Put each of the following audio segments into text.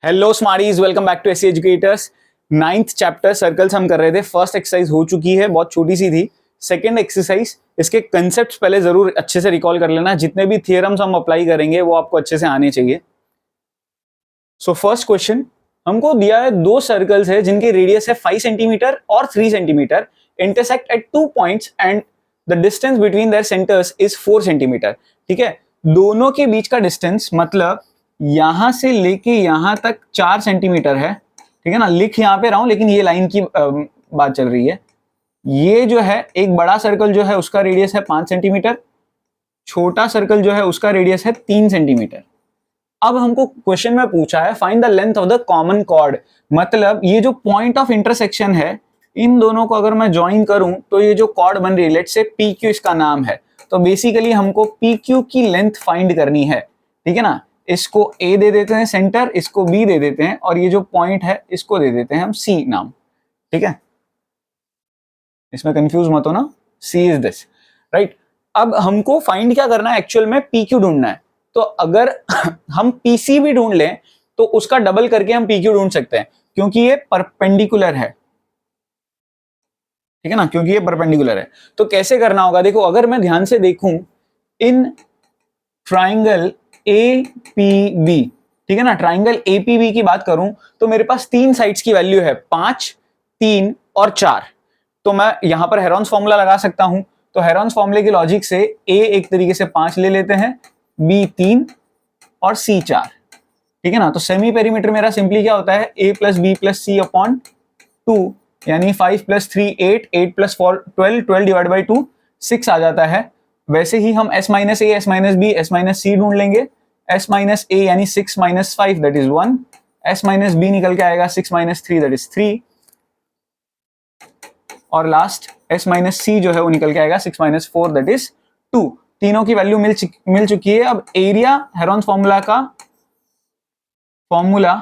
Hello smarties, welcome back to SC educators. 9th chapter circles हम कर रहे थे। फर्स्ट एक्सरसाइज हो चुकी है, बहुत छोटी सी थी। सेकंड एक्सरसाइज, इसके कंसेप्ट्स पहले जरूर अच्छे से रिकॉल कर लेना। जितने भी थियरम्स हम अप्लाई करेंगे वो आपको अच्छे से आने चाहिए। सो फर्स्ट क्वेश्चन हमको दिया है, दो सर्कल्स है जिनकी रेडियस है 5 सेंटीमीटर और 3 centimetre, intersect at 2 points and the distance between their centres is 4 centimetre. ठीक है, दोनों के बीच का डिस्टेंस मतलब यहां से लेके यहां तक 4 सेंटीमीटर है। ठीक है ना, लिख यहां पे रहा हूं लेकिन ये लाइन की बात चल रही है। ये जो है एक बड़ा सर्कल जो है उसका रेडियस है 5 सेंटीमीटर, छोटा सर्कल जो है उसका रेडियस है 3 सेंटीमीटर। अब हमको क्वेश्चन में पूछा है find the length of the common chord, मतलब ये जो पॉइंट ऑफ इंटरसेक्शन है इन दोनों को अगर मैं ज्वाइन करूं तो ये जो कॉर्ड बन रही है, लेट्स से पी क्यू इसका नाम है, तो बेसिकली हमको पी क्यू की लेंथ फाइंड करनी है। ठीक है ना, इसको ए दे देते हैं सेंटर, इसको बी दे देते हैं और ये जो पॉइंट है इसको दे देते हैं हम सी नाम। ठीक है, इसमें कंफ्यूज मत हो ना, सी इज दिस, राइट। अब हमको फाइंड क्या करना है, एक्चुअल में पी क्यू ढूंढना है। तो अगर हम पीसी भी ढूंढ लें तो उसका डबल करके हम पी क्यू ढूंढ सकते हैं, क्योंकि ये परपेंडिकुलर है। ठीक है ना, क्योंकि ये परपेंडिकुलर है। तो कैसे करना होगा, देखो अगर मैं ध्यान से देखूं इन ट्राइंगल एपीबी, ठीक है ना, ट्राइंगल एपीबी की बात करूं तो मेरे पास 3 साइड्स की वैल्यू है 5, 3 और 4। तो मैं यहां पर हेरॉन्स फॉर्मूला लगा सकता हूं। तो हेरॉन्स फॉर्मूले की लॉजिक से ए एक तरीके से 5 ले लेते हैं, बी 3 और सी 4। ठीक है ना, तो सेमी पेरीमीटर मेरा सिंपली क्या होता है, A plus B plus C upon 2, यानी 5 प्लस 3 8, 8 प्लस 4 12, 12 डिवाइड बाई 2 6 आ जाता है। वैसे ही हम s minus A, S minus B, S minus C ढूंढ लेंगे। s माइनस ए यानी 6 minus 5 that is 1, s minus B निकल के आएगा 6 माइनस 3 दैट इज 3, और लास्ट s माइनस सी जो है वो निकल के आएगा 6 माइनस 4 दैट इज 2। तीनों की वैल्यू मिल चुकी है। अब एरिया हेरॉन्स फॉर्मूला का formula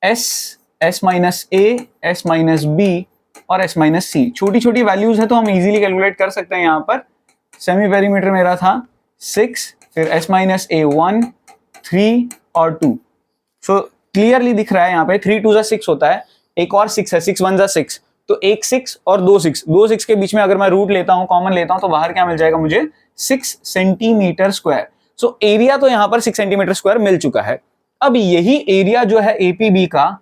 S minus A, S minus B और एस माइनस सी, छोटी छोटी वैल्यूज है तो हम इजीली कैलकुलेट कर सकते हैं। यहां पर सेमी पेरीमीटर मेरा था 6, फिर एस माइनस ए 1, 3 और 2। सो क्लियरली दिख रहा है यहाँ पे 3 2 6 होता है, एक और 6 है, 6 1 6, तो एक 6 और 2 6, 2 6 के बीच में अगर मैं रूट लेता हूं, कॉमन लेता हूं, तो बाहर क्या मिल जाएगा मुझे, 6 सेंटीमीटर स्क्वायर। सो एरिया तो यहां पर 6 सेंटीमीटर स्क्वायर मिल चुका है। अब यही एरिया जो है एपीबी का,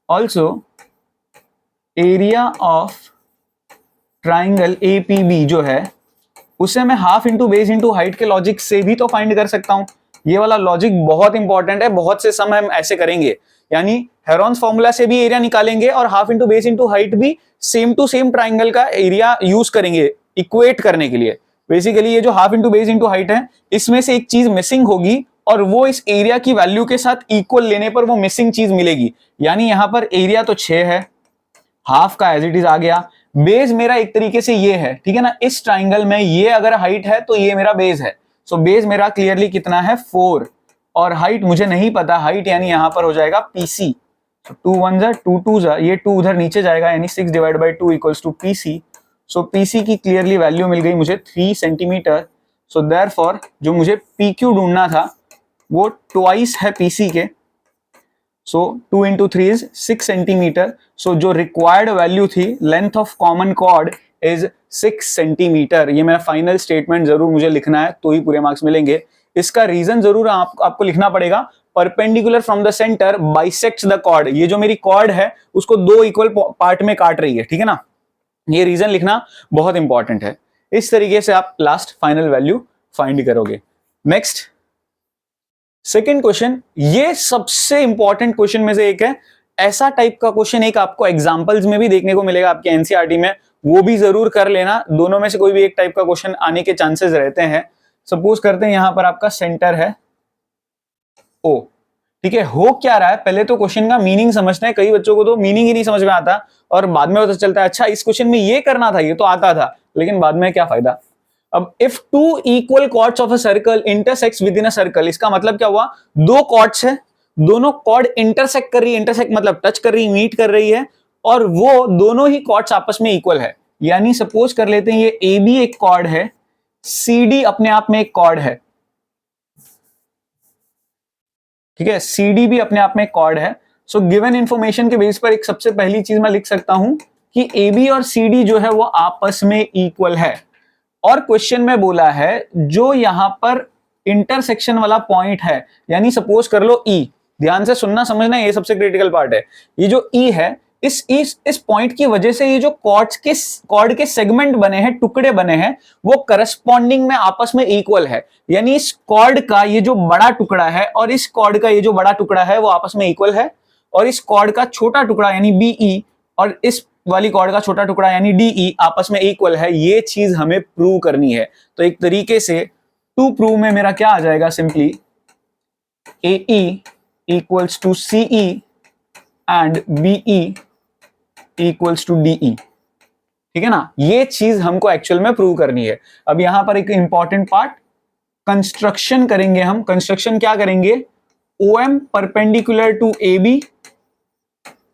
also area of triangle APB जो है उसे मैं half into base into height के लॉजिक से भी तो फाइंड कर सकता हूं। ये वाला लॉजिक बहुत इंपॉर्टेंट है, बहुत से सम हम ऐसे करेंगे, यानी हेरॉन्स फॉर्मूला से भी एरिया निकालेंगे और half into base into height भी सेम टू सेम ट्राइंगल का एरिया यूज करेंगे इक्वेट करने के लिए। बेसिकली ये जो half into base into height है, इसमें से एक चीज मिसिंग होगी और वो इस एरिया की वैल्यू के साथ इक्वल लेने पर वो मिसिंग चीज मिलेगी। यानी यहां पर एरिया तो 6 है, हाफ का एज इट इज आ गया, बेस मेरा एक तरीके से ये है। ठीक है ना, इस ट्राइंगल में ये अगर हाइट है तो ये मेरा बेस है। सो बेस मेरा क्लियरली कितना है, 4, और हाइट मुझे नहीं पता, हाइट यानी यहां पर हो जाएगा पीसी। 2 1 जा 2 2 जा, ये 2 उधर नीचे जाएगा, यानी 6 divide by 2 equals to PC. So PC की क्लियरली वैल्यू मिल गई मुझे 3 सेंटीमीटर। सो देयरफॉर जो मुझे पी क्यू ढूंढना था वो ट्वाइस है पीसी के। सो 2 into 3 is 6 सेंटीमीटर। सो जो रिक्वायर्ड वैल्यू थी length of common chord is 6 centimetre. ये मेरा फाइनल स्टेटमेंट जरूर मुझे लिखना है तो ही पूरे मार्क्स मिलेंगे। इसका रीजन जरूर आपको लिखना पड़ेगा, perpendicular from the centre bisects the chord. ये जो मेरी कॉर्ड है उसको 2 इक्वल पार्ट में काट रही है। ठीक है ना, ये रीजन लिखना बहुत इंपॉर्टेंट है। इस तरीके से आप लास्ट फाइनल वैल्यू फाइंड करोगे। नेक्स्ट सेकेंड क्वेश्चन, ये सबसे इंपॉर्टेंट क्वेश्चन में से एक है। ऐसा टाइप का क्वेश्चन एक आपको एग्जांपल्स में भी देखने को मिलेगा आपके एनसीईआरटी में, वो भी जरूर कर लेना। दोनों में से कोई भी एक टाइप का क्वेश्चन आने के चांसेस रहते हैं। सपोज करते हैं यहां पर आपका सेंटर है ओ। ठीक है, हो क्या रहा है, पहले तो क्वेश्चन का मीनिंग समझते हैं। कई बच्चों को तो मीनिंग ही नहीं समझ में आता और बाद में पता चलता है अच्छा इस क्वेश्चन में ये करना था, ये तो आता था, लेकिन बाद में क्या फायदा। अब if 2 equal chords of a circle intersects with in a circle, इसका मतलब क्या हुआ, 2 कॉर्ड्स है, दोनों कॉर्ड इंटरसेक्ट कर रही है, इंटरसेक्ट मतलब टच कर रही है, मीट कर रही है, और वो दोनों ही कॉर्ड्स आपस में इक्वल है। यानी सपोज कर लेते हैं ये ए बी एक कॉर्ड है, सी डी अपने आप में एक कॉर्ड है। ठीक है, सी डी भी अपने आप में कॉर्ड है। सो गिवन इंफॉर्मेशन के बेस पर एक सबसे पहली चीज मैं लिख सकता हूं कि ए बी और सी डी जो है वो आपस में इक्वल है। और क्वेश्चन में बोला है जो यहां पर इंटरसेक्शन वाला पॉइंट है, यानी सपोज कर लो ई, ध्यान से सुनना समझना, ये सबसे क्रिटिकल पार्ट है। ये जो ई है, इस पॉइंट की वजह से ये जो कॉर्ड के सेगमेंट बने हैं, टुकड़े बने हैं, वो करस्पॉन्डिंग में आपस में इक्वल है। यानी इस कॉर्ड का ये जो बड़ा टुकड़ा है और इस कॉर्ड का ये जो बड़ा टुकड़ा है वो आपस में इक्वल है, और इस कॉर्ड का छोटा टुकड़ा यानी बीई और इस वाली कॉर्ड का छोटा टुकड़ा यानी डीई आपस में इक्वल है। ये चीज हमें प्रूव करनी है। तो एक तरीके से टू प्रूव में मेरा क्या आ जाएगा, simply AE equals to CE and BE equals to DE। ठीक है ना, ये चीज हमको एक्चुअल में प्रूव करनी है। अब यहां पर एक इंपॉर्टेंट पार्ट, कंस्ट्रक्शन करेंगे हम। कंस्ट्रक्शन क्या करेंगे, OM perpendicular to AB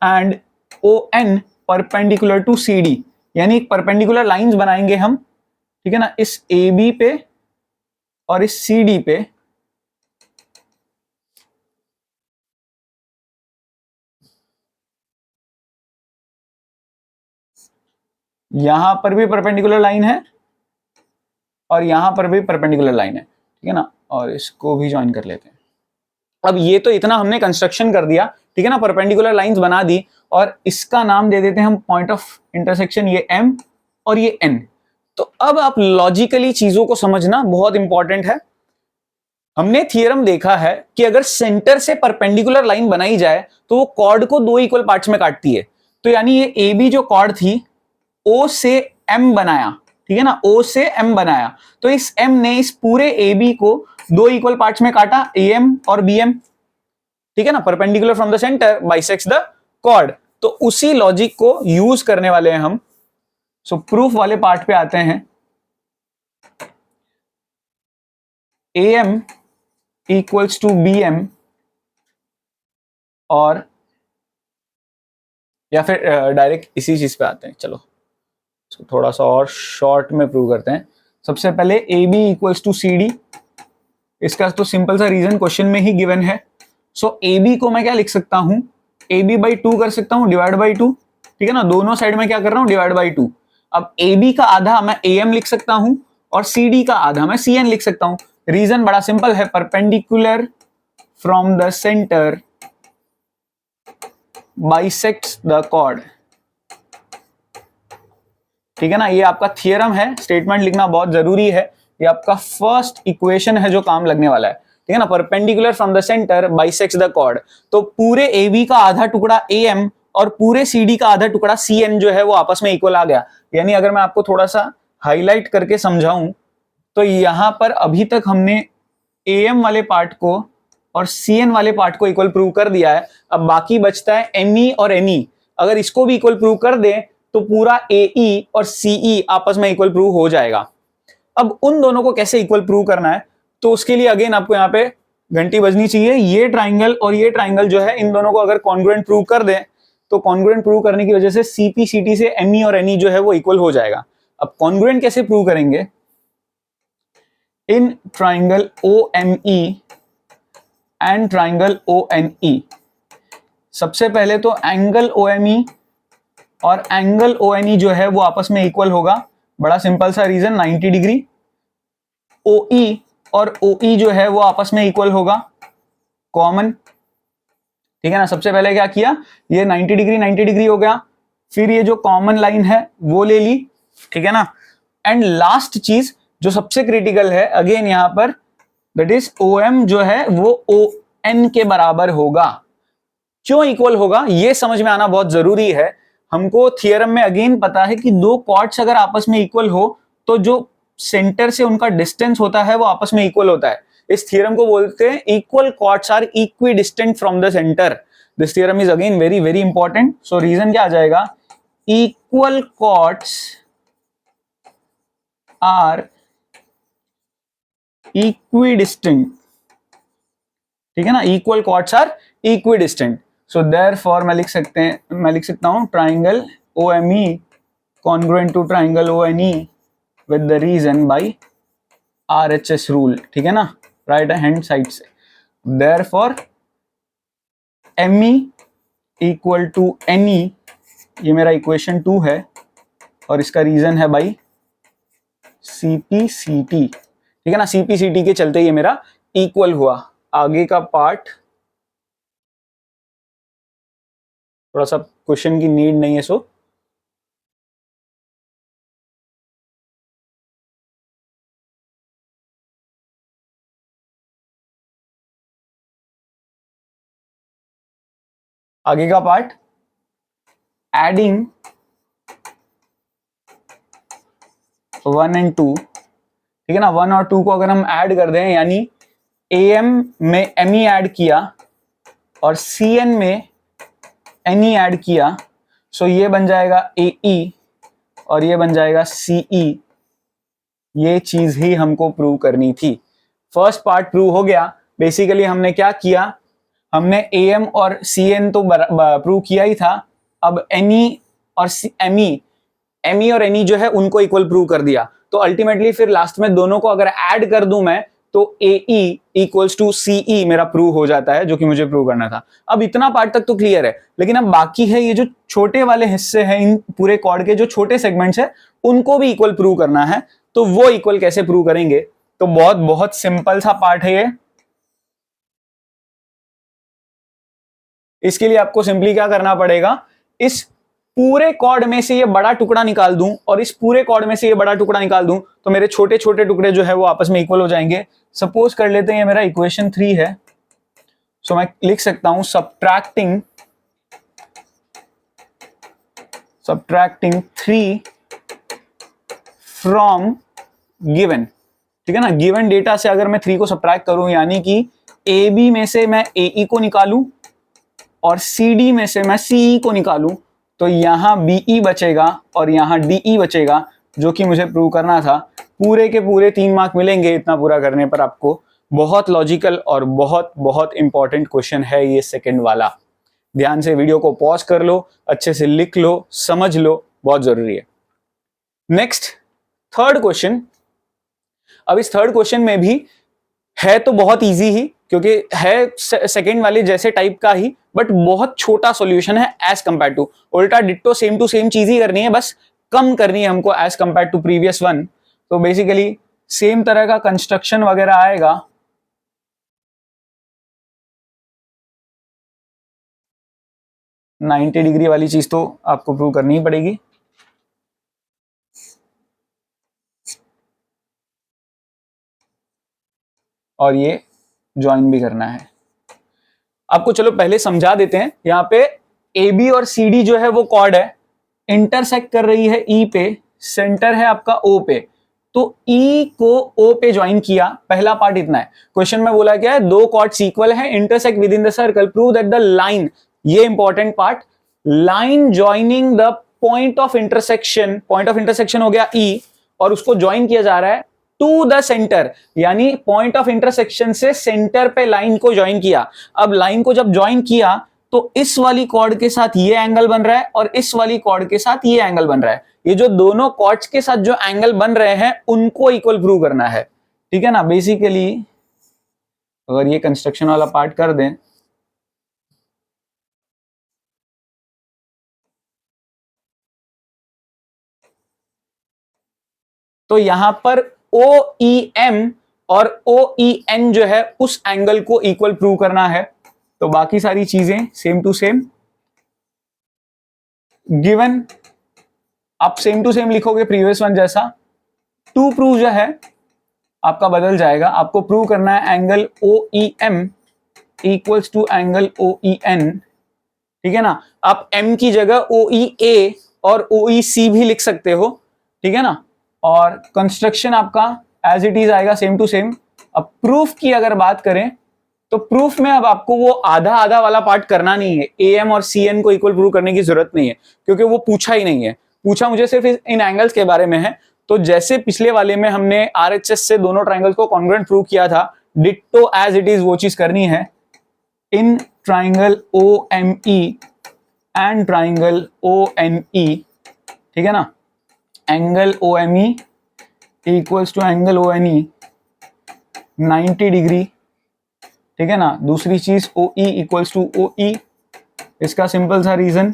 and ON perpendicular to CD, यानी एक परपेंडिकुलर लाइंस बनाएंगे हम, ठीक है ना, इस AB पे और इस CD पे। यहां पर भी परपेंडिकुलर लाइन है और यहां पर भी परपेंडिकुलर लाइन है, ठीक है ना, और इसको भी ज्वाइन कर लेते हैं। अब ये तो इतना हमने कंस्ट्रक्शन कर दिया, ठीक है ना, परपेंडिकुलर लाइंस बना दी, और इसका नाम दे देते हैं हम पॉइंट ऑफ इंटरसेक्शन, ये M और ये N। तो अब आप लॉजिकली चीजों को समझना बहुत इंपॉर्टेंट है। हमने थियरम देखा है कि अगर सेंटर से परपेंडिकुलर लाइन बनाई जाए तो वो कॉर्ड को दो इक्वल पार्ट्स में काटती है। तो यानी ये ए बी जो कॉर्ड थी, O से M बनाया, ठीक है ना, O से M बनाया, तो इस M ने इस पूरे ए बी को दो इक्वल पार्ट्स में काटा, AM और BM, ठीक है ना, perpendicular from the centre bisects the chord. तो उसी लॉजिक को यूज करने वाले हैं हम। सो प्रूफ वाले पार्ट पे आते हैं। AM इक्वल्स टू BM, और या फिर डायरेक्ट इसी चीज पे आते हैं, चलो इसको थोड़ा सा और शॉर्ट में प्रूव करते हैं। सबसे पहले AB इक्वल्स टू CD, इसका तो सिंपल सा रीजन क्वेश्चन में ही गिवन है। सो AB को मैं क्या लिख सकता हूं, AB बाई 2 कर सकता हूं, डिवाइड बाई 2, ठीक है ना, दोनों साइड में क्या कर रहा हूं, डिवाइड बाई 2। अब AB का आधा मैं AM लिख सकता हूं और CD का आधा मैं CN लिख सकता हूं। रीजन बड़ा सिंपल है, perpendicular from the centre bisects the chord, ठीक है ना, ये आपका थियरम है। स्टेटमेंट लिखना बहुत जरूरी है, ये आपका फर्स्ट इक्वेशन है जो काम लगने वाला है, ठीक है ना, perpendicular from the centre bisects the chord. तो पूरे AB का आधा टुकड़ा AM और पूरे CD का आधा टुकड़ा CN जो है वो आपस में इक्वल आ गया। यानी अगर मैं आपको थोड़ा सा हाईलाइट करके समझाऊं तो यहां पर अभी तक हमने AM वाले पार्ट को और CN वाले पार्ट को इक्वल प्रूव कर दिया है। अब बाकी बचता है ME और NE। अगर इसको भी इक्वल प्रूव कर दें तो पूरा AE और CE आपस में इक्वल प्रूव हो जाएगा। अब उन दोनों को कैसे इक्वल प्रूव करना है, तो उसके लिए अगेन आपको यहाँ पे घंटी बजनी चाहिए। ये ट्राइंगल और ये ट्राइंगल जो है, इन दोनों को अगर कॉन्ग्रुएंट प्रूव कर दें तो कॉन्ग्रुएंट प्रूव करने की वजह से CP CT से ME और NE जो है वो इक्वल हो जाएगा। अब कॉन्ग्रुएंट कैसे प्रूव करेंगे, इन triangle OME and triangle ONE, सबसे पहले तो एंगल OME और एंगल ONE जो है वो आपस में इक्वल होगा। बड़ा सिंपल सा रीजन, 90 डिग्री। OE और OE जो है वो आपस में इक्वल होगा, कॉमन, ठीक है ना। सबसे पहले क्या किया, ये 90 डिग्री 90 डिग्री हो गया, फिर ये जो कॉमन लाइन है वो ले ली, ठीक है ना। एंड लास्ट चीज जो सबसे क्रिटिकल है अगेन यहां पर, दैट इज OM जो है वो ON के बराबर होगा। क्यों इक्वल होगा ये समझ में आना बहुत जरूरी है। हमको थियरम में अगेन पता है कि दो कॉर्ड्स अगर आपस में इक्वल हो तो जो सेंटर से उनका डिस्टेंस होता है वो आपस में इक्वल होता है। इस थियरम को बोलते हैं equal chords are equidistant from the centre. This theorem is again very very important. So reason क्या आ जाएगा, इक्वल कॉर्ड्स आर इक्विडिस्टेंट, ठीक है ना, equal chords are equidistant. So therefore मैं लिख सकता हूं triangle OME congruent to triangle ONE with the reason by RHS rule, ठीक है ना, राइट हैंड साइड से। Therefore M E equal to N E, ये मेरा इक्वेशन 2 है और इसका रीजन है भाई CP/CT, ठीक है ना। CP/CT के चलते ये मेरा इक्वल हुआ। आगे का पार्ट थोड़ा सा क्वेश्चन की नीड नहीं है, सो आगे का पार्ट एडिंग 1 एंड 2, ठीक है ना। 1 और 2 को अगर हम ऐड कर दें, यानी AM में ME ऐड किया और CN में NE ऐड किया, सो ये बन जाएगा AE और ये बन जाएगा CE। ये चीज ही हमको प्रूव करनी थी। फर्स्ट पार्ट प्रूव हो गया। बेसिकली हमने क्या किया, हमने AM और CN तो प्रूव किया ही था, अब NE और ME और NE जो है उनको इक्वल प्रूव कर दिया। तो अल्टीमेटली फिर लास्ट में दोनों को अगर ऐड कर दूं मैं, तो AE इक्वल्स टू CE मेरा प्रूव हो जाता है, जो कि मुझे प्रूव करना था। अब इतना पार्ट तक तो क्लियर है, लेकिन अब बाकी है ये जो छोटे वाले हिस्से हैं, इन पूरे कॉर्ड के जो छोटे सेगमेंट्स है उनको भी इक्वल प्रूव करना है। तो वो इक्वल कैसे प्रूव करेंगे, तो बहुत बहुत सिंपल सा पार्ट है ये। इसके लिए आपको सिंपली क्या करना पड़ेगा, इस पूरे कॉर्ड में से ये बड़ा टुकड़ा निकाल दूं और इस पूरे कॉर्ड में से ये बड़ा टुकड़ा निकाल दूं, तो मेरे छोटे छोटे टुकड़े जो है वो आपस में इक्वल हो जाएंगे। सपोज कर लेते हैं ये मेरा इक्वेशन 3 है, सो मैं लिख सकता हूं सब्ट्रैक्टिंग 3 फ्रॉम गिवन, ठीक है ना। गिवन डेटा से अगर मैं 3 को सब्ट्रैक्ट करूं, यानी कि AB में से मैं AE को निकालूं और CD में से मैं CE को निकालूं, तो यहां BE बचेगा और यहां DE बचेगा, जो कि मुझे प्रूव करना था। पूरे के पूरे 3 मार्क मिलेंगे इतना पूरा करने पर आपको। बहुत लॉजिकल और बहुत बहुत इंपॉर्टेंट क्वेश्चन है ये सेकंड वाला। ध्यान से वीडियो को पॉज कर लो, अच्छे से लिख लो, समझ लो, बहुत जरूरी है। Next third question. अब इस थर्ड क्वेश्चन में भी है तो बहुत इजी ही, क्योंकि है सेकंड वाले जैसे टाइप का ही, बट बहुत छोटा सॉल्यूशन है एज कंपेयर टू। उल्टा डिट्टो सेम टू सेम चीज ही करनी है, बस कम करनी है हमको as compare to previous one. तो बेसिकली सेम तरह का कंस्ट्रक्शन वगैरह आएगा। नाइन्टी डिग्री वाली चीज तो आपको प्रूव करनी ही पड़ेगी। और ये ज्वाइन भी करना है आपको। चलो पहले समझा देते हैं। यहाँ पे AB और CD जो है वो कॉर्ड है, इंटरसेक्ट कर रही है E पे, सेंटर है आपका O पे। तो E को O पे ज्वाइन किया, पहला पार्ट इतना है। क्वेश्चन में बोला क्या है, दो कॉर्ड्स इक्वल है, intersect with in the circle, prove that the line, ये important part, line joining the point of intersection हो गया E, और उसको ज्वाइन किया जा रहा है टू द सेंटर, यानी पॉइंट ऑफ इंटरसेक्शन से सेंटर पे लाइन को ज्वाइन किया। अब लाइन को जब ज्वाइन किया तो इस वाली कॉर्ड के साथ ये एंगल बन रहा है और इस वाली कॉर्ड के साथ ये एंगल बन रहा है। ये जो दोनों कॉर्ड्स के साथ जो एंगल बन रहे हैं उनको इक्वल प्रूव करना है, ठीक है ना। बेसिकली अगर ये कंस्ट्रक्शन वाला पार्ट कर दें, तो यहां पर OEM और OEN जो है उस एंगल को इक्वल प्रूव करना है। तो बाकी सारी चीजें सेम टू सेम गिवन, आप सेम टू सेम लिखोगे प्रीवियस वन जैसा। टू प्रूव जो है आपका बदल जाएगा, आपको प्रूव करना है angle OEM equals to angle OEN, ठीक है ना। आप M की जगह OEA और OEC भी लिख सकते हो, ठीक है ना। और कंस्ट्रक्शन आपका एज इट इज आएगा सेम टू सेम। अब प्रूफ की अगर बात करें, तो प्रूफ में अब आपको वो आधा आधा वाला पार्ट करना नहीं है। AM और CN को इक्वल प्रूव करने की जरूरत नहीं है, क्योंकि वो पूछा ही नहीं है। पूछा मुझे सिर्फ इन एंगल्स के बारे में है। तो जैसे पिछले वाले में हमने RHS से दोनों ट्राइंगल्स को कॉन्ग्रुएंट प्रूव किया था, डिट्टो एज इट इज वो चीज करनी है in triangle OME and triangle ONE, ठीक है ना। Angle OME equals to angle ONE 90 degree ठीक है ना। दूसरी चीज OE इक्वल्स टू OE, इसका सिंपल सा रीजन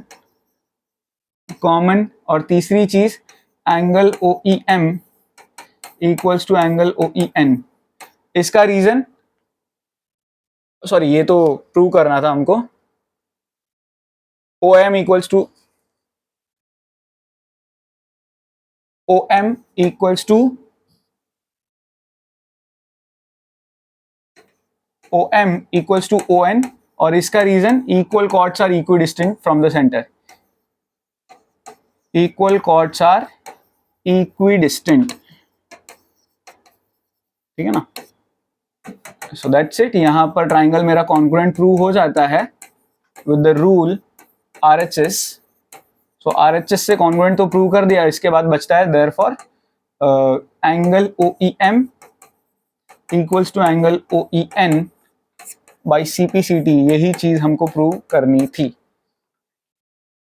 कॉमन। और तीसरी चीज angle OEM equals to angle OEN, इसका रीजन, सॉरी ये तो प्रूव करना था हमको, OM equals to OM equals to OM equals to ON, और इसका reason equal chords are equidistant from the centre, equal chords are equidistant, ठीक है ना। सो दैट्स इट, यहां पर ट्राइंगल मेरा कॉन्ग्रुएंट प्रूव हो जाता है with the rule RHS। So RHS से कॉन्ग्रुएंट तो प्रूव कर दिया, इसके बाद बचता है therefore angle OEM equals to angle OEN by CPCT, यही चीज हमको प्रूव करनी थी।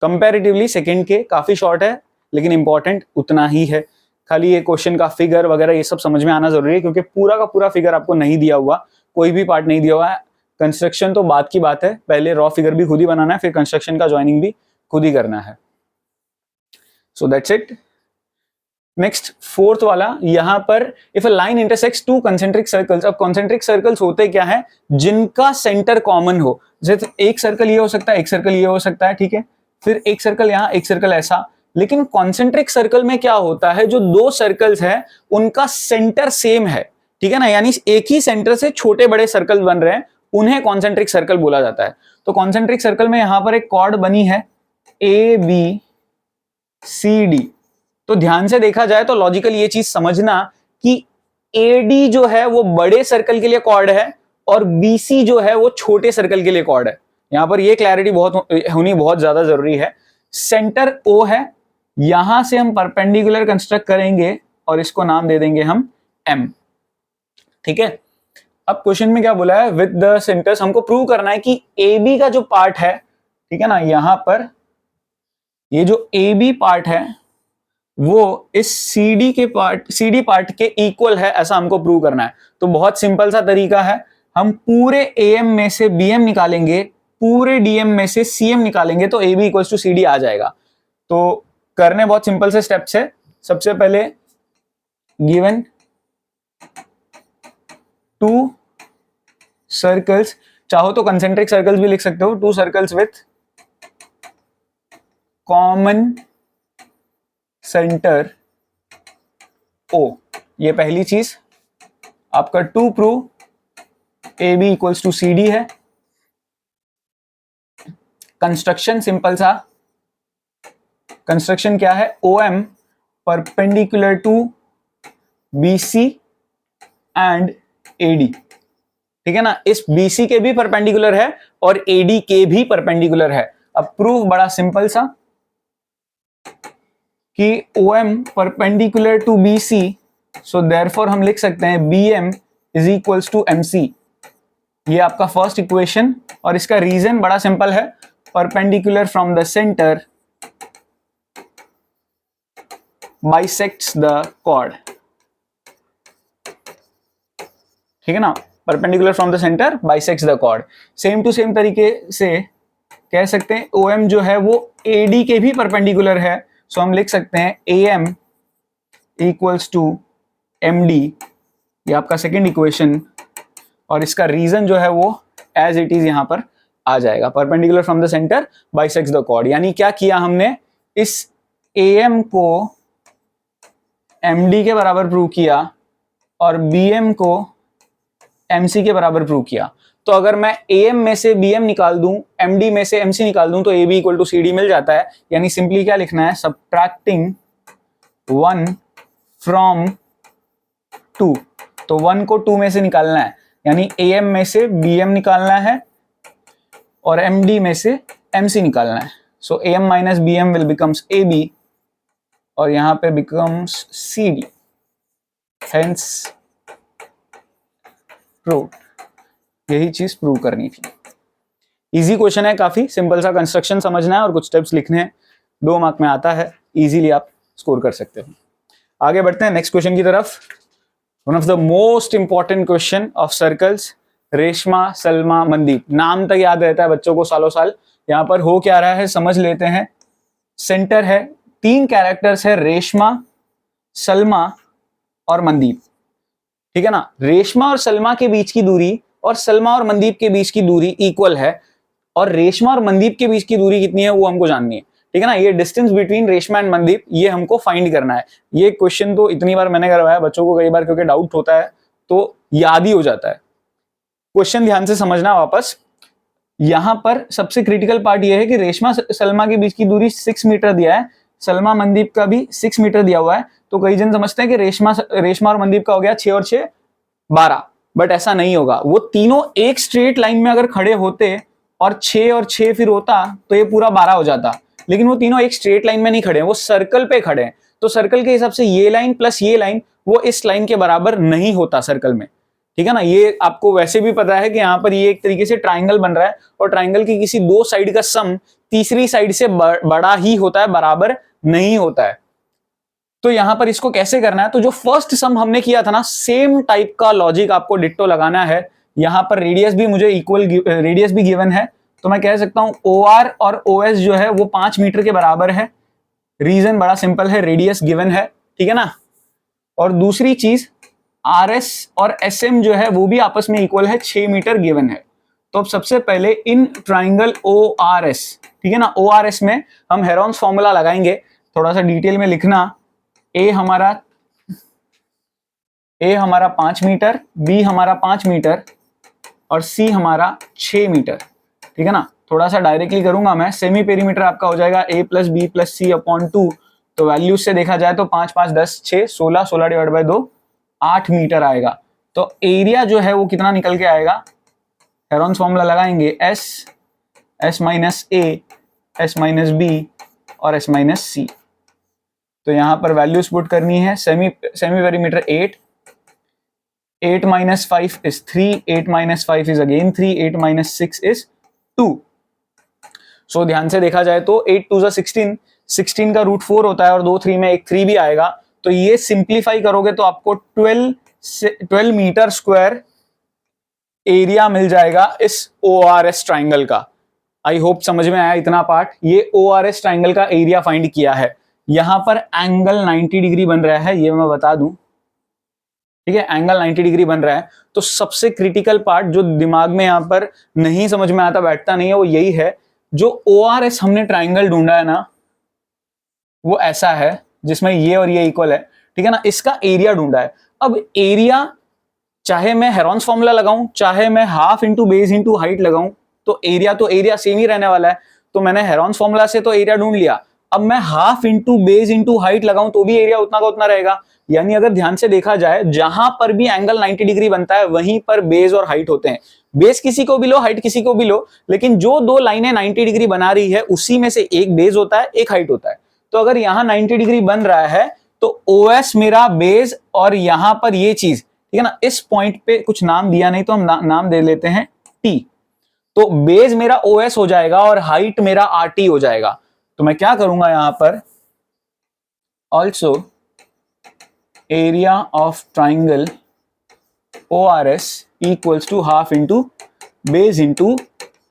कंपैरेटिवली सेकंड के काफी शॉर्ट है, लेकिन इंपॉर्टेंट उतना ही है। खाली ये क्वेश्चन का फिगर वगैरह ये सब समझ में आना जरूरी है, क्योंकि पूरा का पूरा फिगर आपको नहीं दिया हुआ, कोई भी पार्ट नहीं दिया हुआ है। कंस्ट्रक्शन तो बात की बात है, पहले रॉ फिगर भी खुद ही बनाना है, फिर कंस्ट्रक्शन का ज्वाइनिंग भी खुद ही करना है। So that's it. Next fourth वाला, यहां पर if a line intersects two concentric circles. अब कंसेंट्रिक सर्कल्स होते क्या है, जिनका सेंटर कॉमन हो। जैसे एक सर्कल ये हो सकता है, एक सर्कल ये हो सकता है, ठीक है, फिर एक सर्कल यहां, एक सर्कल ऐसा। लेकिन कॉन्सेंट्रिक सर्कल में क्या होता है, जो दो सर्कल्स है उनका सेंटर सेम है, ठीक है ना, यानी एक ही सेंटर से छोटे बड़े सर्कल बन रहे हैं, उन्हें कॉन्सेंट्रिक सर्कल बोला जाता है। तो कॉन्सेंट्रिक सर्कल में यहां पर एक कॉर्ड बनी है ABCD। तो ध्यान से देखा जाए तो लॉजिकल ये चीज समझना कि AD जो है वो बड़े सर्कल के लिए कॉर्ड है और BC जो है वो छोटे सर्कल के लिए कॉर्ड है। यहां पर ये क्लैरिटी होनी बहुत ज्यादा जरूरी है। सेंटर O है, यहां से हम परपेंडिकुलर कंस्ट्रक्ट करेंगे और इसको नाम दे देंगे हम M, ठीक है। अब क्वेश्चन में क्या बोला है, विद द सेंटर्स हमको प्रूव करना है कि AB का जो पार्ट है, ठीक है ना, यहां पर ये जो AB पार्ट है वो इस CD पार्ट के इक्वल है, ऐसा हमको प्रूव करना है। तो बहुत सिंपल सा तरीका है, हम पूरे AM में से BM निकालेंगे, पूरे DM में से CM निकालेंगे, तो AB इक्वल्स टू CD आ जाएगा। तो करने बहुत सिंपल से स्टेप्स है। सबसे पहले गिवन टू सर्कल्स, चाहो तो कंसेंट्रिक सर्कल्स भी लिख सकते हो, two circles with common centre O, ये पहली चीज। आपका to prove AB equals to CD है। कंस्ट्रक्शन सिंपल सा, कंस्ट्रक्शन क्या है, OM perpendicular to BC and AD, ठीक है ना। इस BC के भी परपेंडिकुलर है और AD के भी परपेंडिकुलर है। अब प्रूफ बड़ा सिंपल सा कि OM perpendicular to BC, so therefore हम लिख सकते हैं BM is equals to MC। ये आपका फर्स्ट इक्वेशन, और इसका रीजन बड़ा सिंपल है, perpendicular from the centre bisects the chord, ठीक है ना। Perpendicular from the centre bisects the chord. Same to same तरीके से कह सकते हैं OM जो है वो AD के भी परपेंडिकुलर है, सो हम लिख सकते हैं AM इक्वल्स टू MD, ये आपका सेकेंड इक्वेशन, और इसका रीजन जो है वो एज इट इज यहां पर आ जाएगा, perpendicular from the centre bisects the chord. यानी क्या किया हमने, इस AM को MD के बराबर प्रूव किया और BM को MC के बराबर प्रूव किया। तो अगर मैं AM में से BM निकाल दूं, MD में से MC निकाल दूं, तो AB इक्वल टू CD मिल जाता है। यानी सिंपली क्या लिखना है, सब्ट्रैक्टिंग 1 फ्रॉम 2, तो 1 को 2 में से निकालना है, यानी AM में से BM निकालना है और MD में से MC निकालना है। सो AM minus BM will becomes AB और यहां पे बिकम्स CD, हेंस प्रूव। यही चीज प्रूव करनी थी। इजी क्वेश्चन है, काफी सिंपल सा कंस्ट्रक्शन समझना है और कुछ स्टेप्स लिखने हैं, 2 मार्क में आता है, इजीली आप स्कोर कर सकते हो। आगे बढ़ते हैं नेक्स्ट क्वेश्चन की तरफ। One of the most important question of circles, Reshma, Salma, Mandeep, नाम तक याद रहता है बच्चों को सालों साल। यहाँ पर हो क्या रहा है समझ लेते हैं। सेंटर है, 3 कैरेक्टर्स है, रेशमा, सलमा और मनदीप, ठीक है ना। रेशमा और सलमा के बीच की दूरी और सलमा और मनदीप के बीच की दूरी इक्वल है, और रेशमा और मनदीप के बीच की दूरी कितनी है वो हमको जाननी है, ठीक है ना। ये distance between Reshma and Mandeep ये हमको फाइंड करना है। ये क्वेश्चन तो इतनी बार मैंने करवाया बच्चों को कई बार, क्योंकि डाउट होता है तो याद ही हो जाता है। क्वेश्चन ध्यान से समझना वापस। यहां पर सबसे क्रिटिकल पार्ट ये है कि रेशमा सलमा के बीच की दूरी 6 मीटर दिया है, सलमा मनदीप का भी 6 मीटर दिया हुआ है। तो कई जन समझते हैं कि रेशमा और मनदीप का हो गया 6 और 6 12, बट ऐसा नहीं होगा। वो तीनों एक स्ट्रेट लाइन में अगर खड़े होते और 6 और 6 फिर होता तो ये पूरा 12 हो जाता, लेकिन वो तीनों एक स्ट्रेट लाइन में नहीं खड़े हैं, वो सर्कल पे खड़े हैं। तो सर्कल के हिसाब से ये लाइन प्लस ये लाइन वो इस लाइन के बराबर नहीं होता सर्कल में, ठीक है ना। ये आपको वैसे भी पता है कि यहाँ पर ये एक तरीके से ट्राइंगल बन रहा है, और ट्राइंगल की किसी 2 साइड का सम तीसरी साइड से बड़ा ही होता है, बराबर नहीं होता है। तो यहां पर इसको कैसे करना है, तो जो फर्स्ट सम हमने किया था ना, सेम टाइप का लॉजिक आपको डिट्टो लगाना है। यहां पर रेडियस भी मुझे इक्वल रेडियस भी गिवन है, तो मैं कह सकता हूं OR और OS जो है वो 5 मीटर के बराबर है। रीजन बड़ा सिंपल है, रेडियस गिवन है, ठीक है ना। और दूसरी चीज RS और SM जो है वो भी आपस में इक्वल है, 6 मीटर गिवन है। तो अब सबसे पहले इन ट्राइंगल ORS, ठीक है ना, ORS में हम हेरोन्स फॉर्मूला लगाएंगे। थोड़ा सा डिटेल में लिखना, ए हमारा 5 मीटर, बी हमारा 5 मीटर और सी हमारा 6 मीटर, ठीक है ना। थोड़ा सा डायरेक्टली करूंगा मैं, सेमी पेरीमीटर आपका हो जाएगा a plus B plus C upon 2। तो वैल्यूज से देखा जाए तो 5 5 10 6 16 16 डिवाइड बाय 2 8 मीटर आएगा। तो एरिया जो है वो कितना निकल के आएगा, हेरोन्स फॉर्मूला लगाएंगे, S minus A, S minus B और S माइनस C। तो यहां पर वैल्यूज पुट करनी है। Semi perimeter 8 minus 5 is 3, 8 minus 5 is again 3, 8 minus 6 is 2। सो ध्यान से देखा जाए तो 8 2 16, 16 का रूट 4 होता है, और 2 3 में एक 3 भी आएगा। तो ये सिंप्लीफाई करोगे तो आपको 12 मीटर स्क्वायर एरिया मिल जाएगा इस ORS ट्राइंगल का। आई होप समझ में आया इतना पार्ट। ये ORS ट्राइंगल का एरिया फाइंड किया है। यहां पर एंगल 90 डिग्री बन रहा है, ये मैं बता दूं, ठीक है, एंगल 90 डिग्री बन रहा है। तो सबसे क्रिटिकल पार्ट जो दिमाग में यहां पर नहीं समझ में आता, बैठता नहीं है, वो यही है, जो ORS हमने ट्राइंगल ढूंढा है ना, वो ऐसा है जिसमें ये और ये इक्वल है, ठीक है ना। इसका एरिया ढूंढा है। अब एरिया चाहे मैं हेरोन्स फॉर्मूला लगाऊं, चाहे मैं half into base into height लगाऊं, तो एरिया सेम ही रहने वाला है। तो मैंने हेरोन्स फॉर्मूला से तो एरिया ढूंढ लिया, अब मैं half into base into height लगाऊं तो भी एरिया उतना का उतना रहेगा। यानी अगर ध्यान से देखा जाए, जहां पर भी एंगल 90 डिग्री बनता है वहीं पर बेस और हाइट होते हैं। बेस किसी को भी लो, हाइट किसी को भी लो, लेकिन जो 2 लाइनें 90 डिग्री बना रही है उसी में से एक बेस होता है, एक हाइट होता है। तो अगर यहां 90 डिग्री बन रहा है तो OS मेरा बेस, और यहां पर ये चीज, ठीक है ना, इस पॉइंट पे कुछ नाम दिया नहीं तो हम नाम दे लेते हैं T। तो बेस मेरा OS हो जाएगा और हाइट मेरा RT हो जाएगा। तो मैं क्या करूंगा यहां पर, also area of triangle ORS equals to half into base into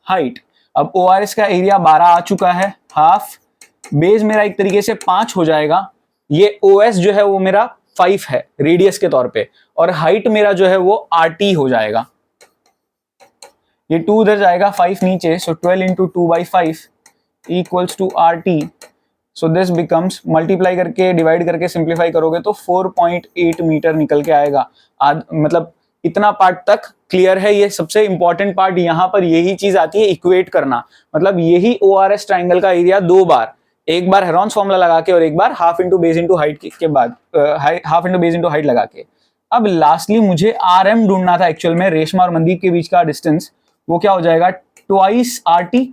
height. अब ORS का एरिया 12 आ चुका है, हाफ बेस मेरा एक तरीके से 5 हो जाएगा, ये OS जो है वो मेरा 5 है रेडियस के तौर पे, और हाइट मेरा जो है वो RT हो जाएगा। ये 2 उधर जाएगा, 5 नीचे, so 12 into 2/5 equals to RT। So this becomes, multiply करके डिवाइड करके सिंप्लीफाई करोगे तो 4.8 मीटर निकल के आएगा। मतलब इतना पार्ट तक क्लियर है। ये सबसे इंपॉर्टेंट पार्ट यहां पर यही चीज आती है, इक्वेट करना। मतलब यही ORS ट्राइंगल का एरिया 2 बार, एक बार हेरोन्स फॉर्मूला लगा के और एक बार half into base into height के बाद half into base into height लगा के। अब लास्टली मुझे RM ढूंढना था एक्चुअल में, रेशमा और मनदीप के बीच का डिस्टेंस। वो क्या हो जाएगा, ट्वाइस RT।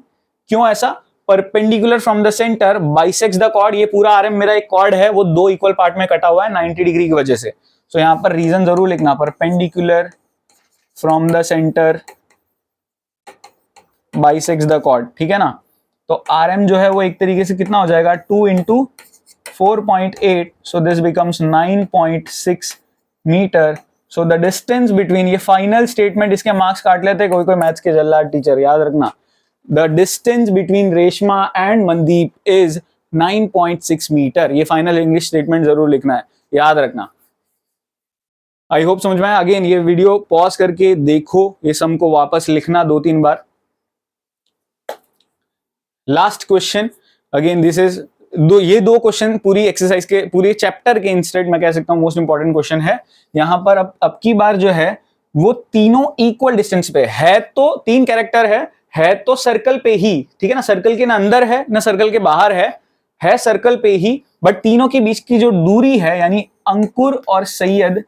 क्यों ऐसा, perpendicular from the centre bisects the chord. ये पूरा RM मेरा एक कॉर्ड है, वो 2 इक्वल पार्ट में कटा हुआ है 90 डिग्री की वजह से। सो यहां पर रीजन जरूर लिखना, perpendicular from the centre bisects the chord, ठीक है ना। तो RM जो है वो एक तरीके से कितना हो जाएगा, 2 into 4.8, so this becomes 9.6 metre so the distance between, ये फाइनल स्टेटमेंट, इसके मार्क्स काट लेते हैं कोई कोई मैथ्स के जल्लाद टीचर, याद रखना। The distance between Reshma and Mandeep is 9.6 metre. ये फाइनल इंग्लिश स्टेटमेंट जरूर लिखना है, याद रखना। आई होप समझ में आया। अगेन ये वीडियो पॉज करके देखो, ये सम को वापस लिखना 2-3 बार। Last question, again this is ये दो क्वेश्चन पूरी एक्सरसाइज के, पूरे चैप्टर के इंस्टेड मैं कह सकता हूं मोस्ट इंपॉर्टेंट क्वेश्चन है। यहां पर अब की बार जो है वो तीनों इक्वल डिस्टेंस पे है, तो 3 कैरेक्टर है तो सर्कल पे ही, ठीक है ना, सर्कल के ना अंदर है ना सर्कल के बाहर है सर्कल पे ही, बट तीनों के बीच की जो दूरी है, यानी अंकुर और सैयद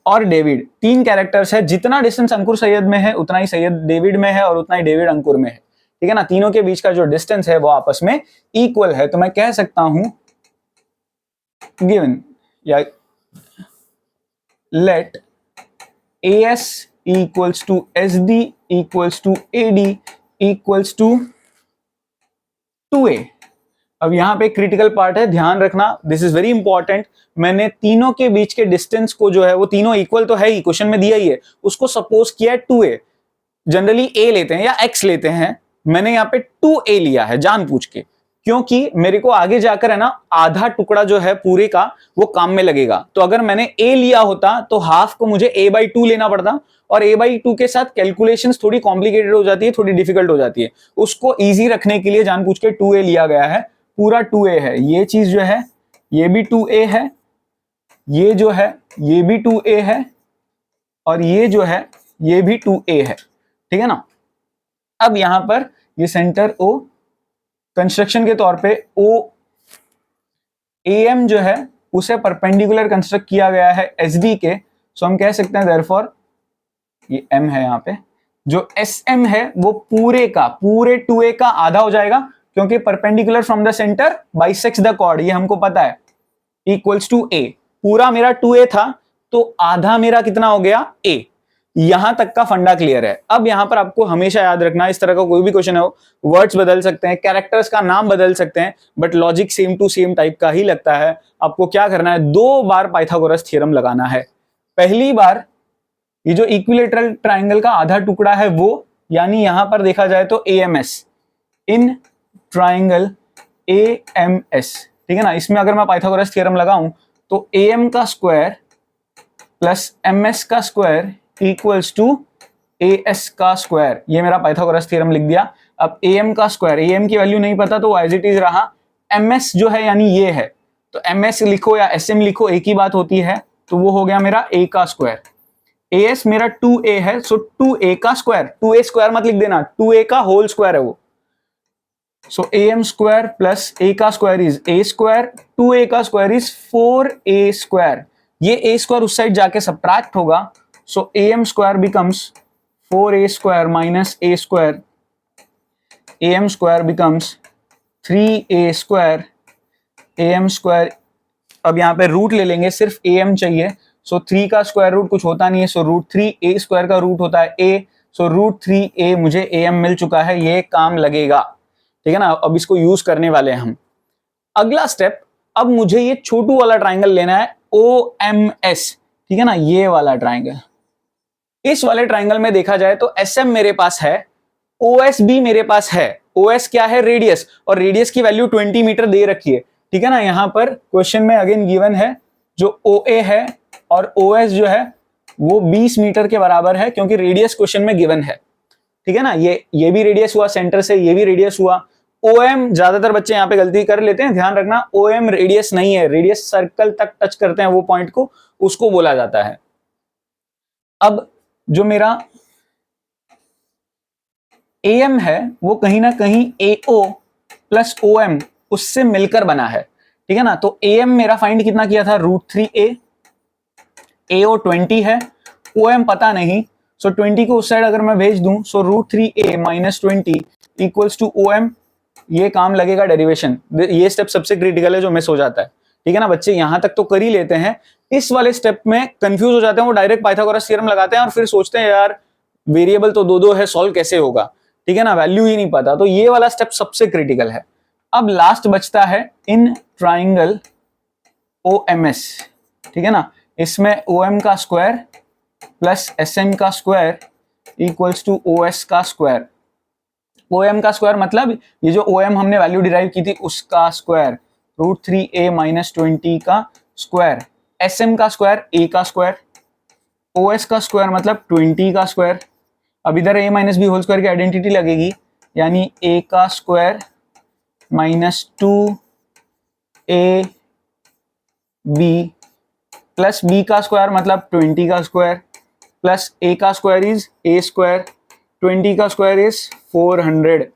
और डेविड, 3 कैरेक्टर्स है। जितना डिस्टेंस अंकुर सैयद में है उतना ही सैयद डेविड में है और उतना ही डेविड अंकुर में है, ठीक है ना। तीनों के बीच का जो डिस्टेंस है वो आपस में इक्वल है। तो मैं कह सकता हूं गिवन या let AS equals to SD equals to AD equals to 2A। अब यहां पे क्रिटिकल पार्ट है, ध्यान रखना, दिस इज वेरी इंपॉर्टेंट। मैंने तीनों के बीच के डिस्टेंस को जो है, वो तीनों इक्वल तो है ही, क्वेश्चन में दिया ही है, उसको सपोज किया है 2A। जनरली A लेते हैं या X लेते हैं, मैंने यहाँ पे 2A लिया है जानबूझ के, क्योंकि मेरे को आगे जाकर है ना आधा टुकड़ा जो है पूरे का वो काम में लगेगा। तो अगर मैंने A लिया होता तो हाफ को मुझे A/2 लेना पड़ता, और A/2 के साथ कैलकुलेशंस थोड़ी कॉम्प्लिकेटेड हो जाती है, थोड़ी डिफिकल्ट हो जाती है। उसको इजी रखने के लिए जानबूझ के 2A लिया गया है, पूरा 2A है। ये चीज जो है ये भी 2A है, ये जो है ये भी 2A है, और ये जो है ये भी 2A है, ठीक है ना। अब यहां पर ये सेंटर O कंस्ट्रक्शन के तौर पे O AM जो है उसे परपेंडिकुलर कंस्ट्रक्ट किया गया है SD के। सो हम कह सकते हैं देयरफॉर ये M है, यहाँ पे जो SM है वो पूरे 2A का आधा हो जाएगा, क्योंकि perpendicular from the centre bisects the chord, ये हमको पता है, इक्वल्स टू A। पूरा मेरा 2A था तो आधा मेरा कितना हो गया A। यहां तक का फंडा क्लियर है। अब यहां पर आपको हमेशा याद रखना, इस तरह का कोई भी क्वेश्चन हो, वर्ड्स बदल सकते हैं, कैरेक्टर्स का नाम बदल सकते हैं, but logic same to same type का ही लगता है। आपको क्या करना है, 2 बार पाइथागोरस थ्योरम लगाना है। पहली बार ये जो इक्विलेटरल ट्राइंगल का आधा टुकड़ा है वो, यानी यहां पर देखा जाए तो AMS, इन ट्राइंगल AMS, ठीक है ना। इसमें अगर मैं पाइथागोरस थ्योरम लगाऊं तो AM का स्क्वायर प्लस MS का स्क्वायर इक्वल्स टू AS का स्क्वायर, ये मेरा पाइथागोरस थ्योरम लिख दिया। अब AM का स्क्वायर, AM की वैल्यू नहीं पता तो एज इट इज रहा। MS जो है यानी ये है, तो MS लिखो या SM लिखो एक ही बात होती है, तो वो हो गया मेरा A का स्क्वायर। AS मेरा 2A है, सो 2A का स्क्वायर, 2A स्क्वायर मत लिख देना, 2A का होल स्क्वायर है वो। सो AM स्क्वायर प्लस A का square is A square, 2A का स्क्वायर इज 4A स्क्वायर। ये A स्क्वायर उस साइड जाके सब्ट्रैक्ट होगा, सो AM square becomes 4A square minus A square, AM square becomes 3A square, AM square. अब यहाँ पे root ले लेंगे, सिर्फ AM चाहिए, सो 3 का स्क्वायर रूट कुछ होता नहीं है, सो √3 A स्क्वायर का रूट होता है A, सो √3A मुझे AM मिल चुका है, ये काम लगेगा, ठीक है ना। अब इसको यूज करने वाले हैं हम। अगला स्टेप, अब मुझे ये छोटू वाला ट्राइंगल लेना है OMS, ठीक है ना, ये वाला ट्राइंगल। इस वाले ट्राइंगल में देखा जाए तो SM मेरे पास है, OS भी मेरे पास है। OS क्या है, रेडियस, और रेडियस की वैल्यू 20 मीटर दे रखी है, ठीक है ना। यहां पर क्वेश्चन में अगेन गिवन है जो OA है और OS जो है वो 20 मीटर के बराबर है, क्योंकि रेडियस क्वेश्चन में गिवन है, ठीक है ना। ये भी रेडियस हुआ सेंटर से, ये भी रेडियस हुआ। OM ज्यादातर बच्चे यहाँ पे गलती कर लेते हैं, ध्यान रखना, OM रेडियस नहीं है, रेडियस सर्कल तक टच करते हैं वो पॉइंट को, उसको बोला जाता है। अब जो मेरा AM है वो कहीं ना कहीं AO प्लस OM उससे मिलकर बना है, ठीक है ना। तो AM मेरा फाइंड कितना किया था, √3A, AO 20 है, OM पता नहीं, सो 20 को उस साइड अगर मैं भेज दूं, so √3A minus 20 equals to OM, ये काम लगेगा डेरिवेशन। ये स्टेप सबसे क्रिटिकल है जो मिस हो जाता है, ठीक है ना। बच्चे यहां तक तो कर ही लेते हैं, इस वाले स्टेप में कंफ्यूज हो जाते हैं, वो डायरेक्ट पाइथागोरस थ्योरम लगाते हैं और फिर सोचते हैं यार वेरिएबल तो 2-2 है, सॉल्व कैसे होगा, ठीक है ना, वैल्यू ही नहीं पता। तो ये वाला स्टेप सबसे क्रिटिकल है। अब लास्ट बचता है इन ट्राइंगल OMS, ठीक है ना। इसमें OM का स्क्वायर प्लस SM का स्क्वायर इक्वल्स टू OS का स्क्वायर। OM का स्क्वायर मतलब ये जो OM हमने वैल्यू डिराइव की थी उसका स्क्वायर, √3a माइनस 20 का स्क्वायर। SM का स्क्वायर a का स्क्वायर, OS का स्क्वायर मतलब 20 का स्क्वायर। अब इधर a minus B whole square की आइडेंटिटी लगेगी, यानी a का स्क्वायर माइनस 2ab प्लस b का स्क्वायर मतलब 20 का स्क्वायर प्लस a का स्क्वायर इज a स्क्वायर, 20 का स्क्वायर इज 400।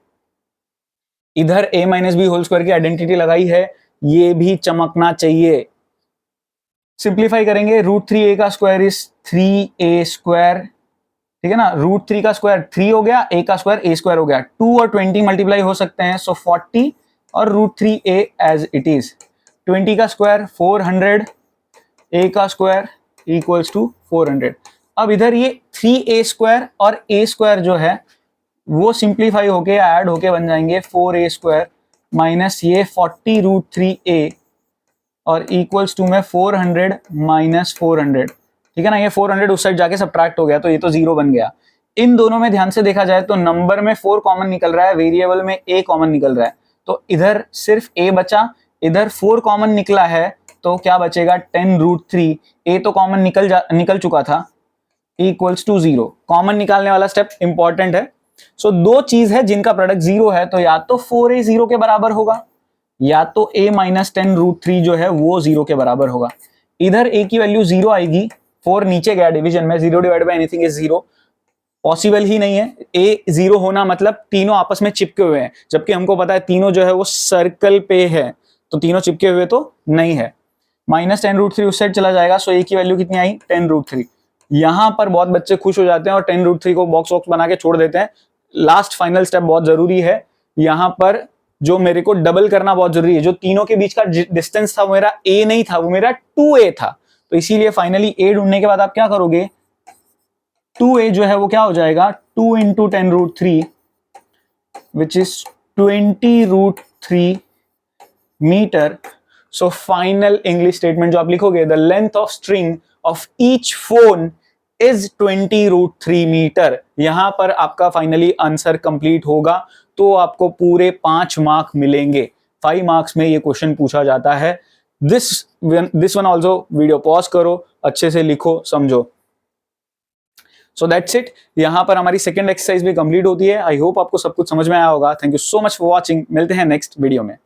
इधर a minus B whole square की आइडेंटिटी लगाई है, ये भी चमकना चाहिए। सिंप्लीफाई करेंगे, √3a का स्क्वायर इज 3a स्क्वायर, ठीक है ना। √3 का स्क्वायर 3 हो गया, a का स्क्वायर a स्क्वायर हो गया। 2 और 20 मल्टीप्लाई हो सकते हैं, सो 40 और √3a एज इट इज। 20 का स्क्वायर 400, a का स्क्वायर इक्वल्स टू 400। अब इधर ये 3a स्क्वायर और a स्क्वायर जो है वो सिंप्लीफाई होके ऐड होके बन जाएंगे 4a स्क्वायर माइनस ये 40 √3a और इक्वल्स टू में 400 माइनस 400, ठीक है ना। ये 400 उस साइड जाके सब्ट्रैक्ट हो गया तो ये तो 0 बन गया। इन दोनों में ध्यान से देखा जाए तो नंबर में 4 कॉमन निकल रहा है, वेरिएबल में a कॉमन निकल रहा है, तो इधर सिर्फ a बचा, इधर 4 कॉमन निकला है तो क्या बचेगा 10 √3। a तो कॉमन निकल चुका था, इक्वल्स टू 0। कॉमन निकालने वाला स्टेप इंपॉर्टेंट है। सो दो चीज है जिनका प्रोडक्ट 0 है, तो या तो 4a 0 के बराबर होगा या तो a माइनस 10 √3 जो है वो 0 के बराबर होगा। इधर a की वैल्यू 0 आएगी, 4 नीचे गया डिवीजन में, 0 divide by anything is 0, possible ही नहीं है। a 0 होना मतलब तीनों आपस में चिपके हुए हैं, जबकि हमको पता है तीनों जो है वो सर्कल पे है, तो तीनों चिपके हुए तो नहीं है। माइनस 10 √3 उस साइड चला जाएगा, सो a की वैल्यू कितनी आई 10 √3। यहां पर बहुत बच्चे खुश हो जाते हैं और 10 √3 को बॉक्स वॉक्स बना के छोड़ देते हैं। लास्ट फाइनल स्टेप बहुत जरूरी है, यहां पर जो मेरे को डबल करना बहुत जरूरी है। जो तीनों के बीच का डिस्टेंस था वो मेरा a नहीं था, वो मेरा 2a था, तो इसीलिए फाइनली a ढूंढने के बाद आप क्या करोगे, 2a जो है वो क्या हो जाएगा 2 into 10 √3 which is 20 √3 metre. So final English statement जो आप लिखोगे, the length of string of each phone is 20 √3 metre. यहां पर आपका फाइनली आंसर कंप्लीट होगा, तो आपको पूरे 5 मार्क मिलेंगे। 5 मार्क्स में ये क्वेश्चन पूछा जाता है। This one also video pause करो, अच्छे से लिखो, समझो। So that's it. यहां पर हमारी सेकंड एक्सरसाइज भी कंप्लीट होती है। आई होप आपको सब कुछ समझ में आया होगा। Thank you so much for watching. मिलते हैं नेक्स्ट वीडियो में।